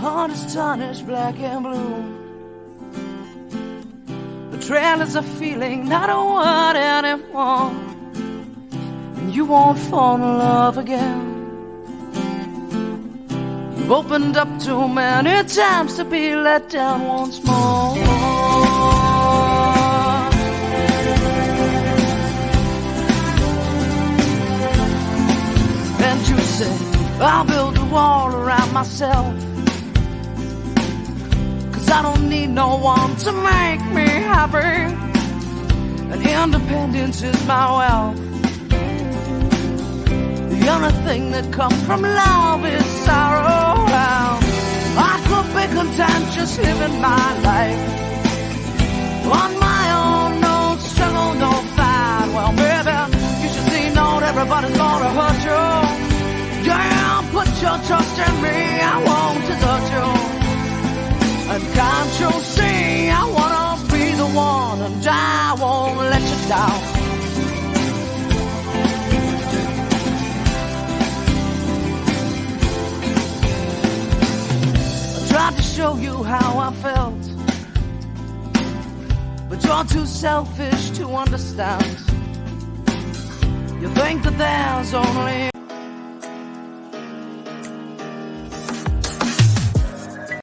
heart is tarnished black and blue. Betrayal is a feeling, not a word anymore. And you won't fall in love again. You've opened up too many times to be let down once more. And you say, I'll build a wall around myself, 'cause I don't need no one to make me happy, and independence is my wealth. The only thing that comes from love is sorrow. I could be content just living my life on my own, no struggle, no fight. Well, baby, you should see not everybody's gonna hurt you. Yeah, put your trust in me, I won't desert you. And can't you see, I wanna be the one, and I won't let you down. I tried to show you how I felt, but you're too selfish to understand. You think that there's only